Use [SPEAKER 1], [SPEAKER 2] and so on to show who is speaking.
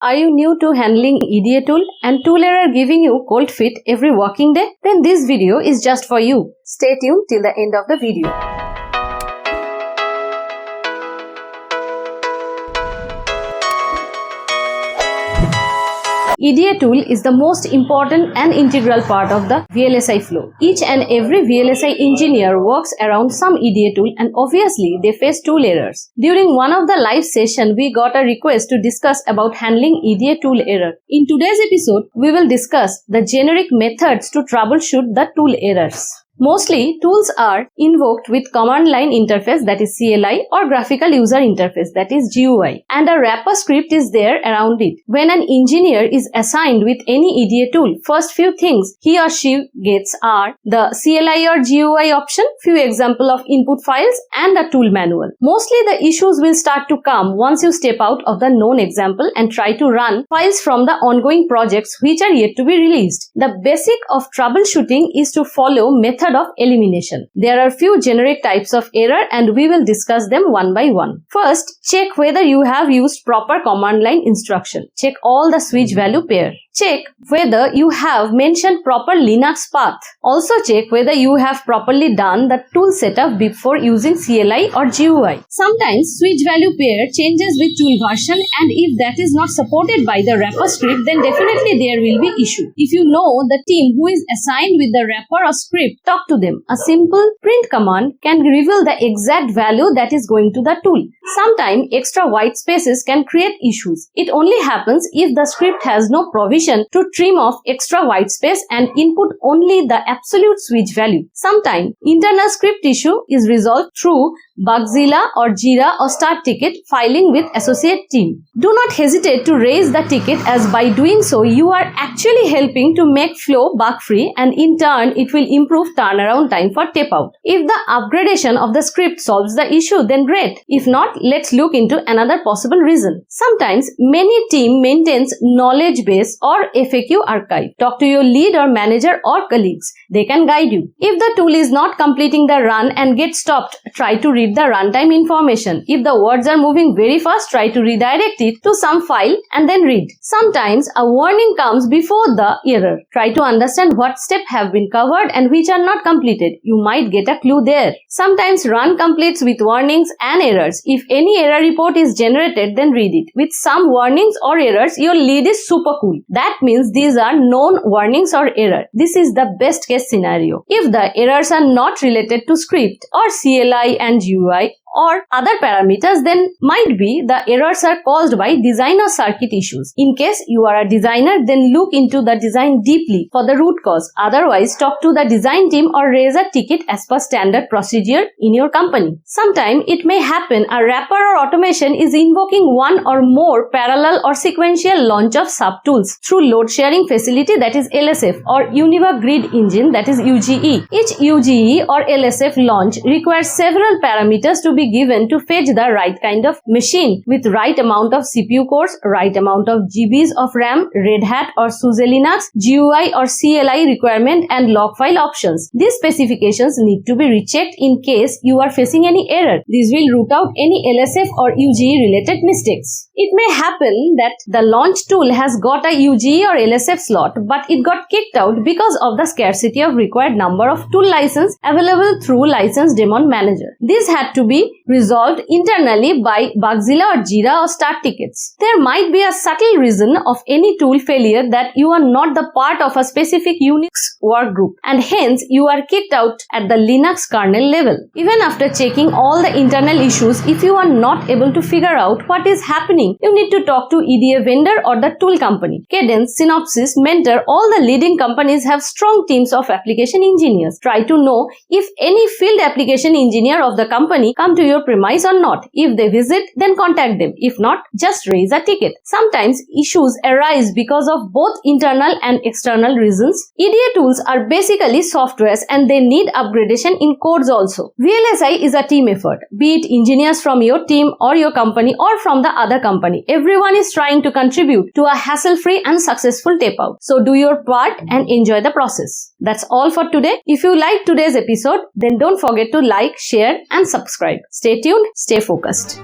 [SPEAKER 1] Are you new to handling EDA tool and tool error giving you cold feet every working day? Then this video is just for you. Stay tuned till the end of the video. EDA tool is the most important and integral part of the VLSI flow. Each and every VLSI engineer works around some EDA tool and obviously they face tool errors. During one of the live session, we got a request to discuss about handling EDA tool error. In today's episode, we will discuss the generic methods to troubleshoot the tool errors. Mostly, tools are invoked with command line interface, that is CLI, or graphical user interface, that is GUI, and a wrapper script is there around it. When an engineer is assigned with any EDA tool, first few things he or she gets are the CLI or GUI option, few example of input files, and a tool manual. Mostly the issues will start to come once you step out of the known example and try to run files from the ongoing projects which are yet to be released. The basic of troubleshooting is to follow method of elimination. There are few generic types of error and we will discuss them one by one. First, check whether you have used proper command line instruction. Check all the switch value pair. Check whether you have mentioned proper Linux path. Also check whether you have properly done the tool setup before using CLI or GUI. Sometimes switch value pair changes with tool version, and if that is not supported by the wrapper script, then definitely there will be issue. If you know the team who is assigned with the wrapper or script, talk to them. A simple print command can reveal the exact value that is going to the tool. Sometimes extra white spaces can create issues. It only happens if the script has no provision to trim off extra white space and input only the absolute switch value. Sometimes internal script issue is resolved through BugZilla or JIRA or start ticket filing with associate team. Do not hesitate to raise the ticket, as by doing so you are actually helping to make flow bug free, and in turn it will improve turnaround time for tape out. If the upgradation of the script solves the issue, then great. If not, let's look into another possible reason. Sometimes many team maintains KnowledgeBase or FAQ archive. Talk to your lead or manager or colleagues. They can guide you. If the tool is not completing the run and gets stopped, try to read the runtime information. If the words are moving very fast, try to redirect it to some file and then read. Sometimes a warning comes before the error. Try to understand what steps have been covered and which are not completed. You might get a clue there. Sometimes run completes with warnings and errors. If any error report is generated, then read it. With some warnings or errors, your lead is super cool. That means these are known warnings or error. This is the best case scenario. If the errors are not related to script or CLI and GUI or other parameters, then might be the errors are caused by design or circuit issues. In case you are a designer, then look into the design deeply for the root cause. Otherwise, talk to the design team or raise a ticket as per standard procedure in your company. Sometimes it may happen a wrapper or automation is invoking one or more parallel or sequential launch of subtools through load sharing facility, that is LSF, or Univer Grid Engine, that is UGE. Each UGE or LSF launch requires several parameters to be given to fetch the right kind of machine with right amount of CPU cores, right amount of GBs of RAM, Red Hat or SUSE Linux, GUI or CLI requirement, and log file options. These specifications need to be rechecked in case you are facing any error. This will root out any LSF or UGE related mistakes. It may happen that the launch tool has got a UGE or LSF slot, but it got kicked out because of the scarcity of required number of tool license available through license daemon manager. This had to be resolved internally by BugZilla or JIRA or start tickets. There might be a subtle reason of any tool failure that you are not the part of a specific Unix work group, and hence you are kicked out at the Linux kernel level. Even after checking all the internal issues, if you are not able to figure out what is happening, you need to talk to EDA vendor or the tool company. Cadence, Synopsys, Mentor, all the leading companies have strong teams of application engineers. Try to know if any field application engineer of the company come to your premise or not. If they visit, then contact them. If not, just raise a ticket. Sometimes issues arise because of both internal and external reasons. EDA tools are basically softwares and they need upgradation in codes also. VLSI is a team effort, be it engineers from your team or your company or from the other company. Everyone is trying to contribute to a hassle-free and successful tape out. So do your part and enjoy the process. That's all for today. If you liked today's episode, then don't forget to like, share and subscribe. Stay tuned, stay focused.